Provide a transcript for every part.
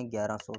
1100،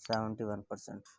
71%۔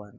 1،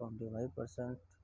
25%۔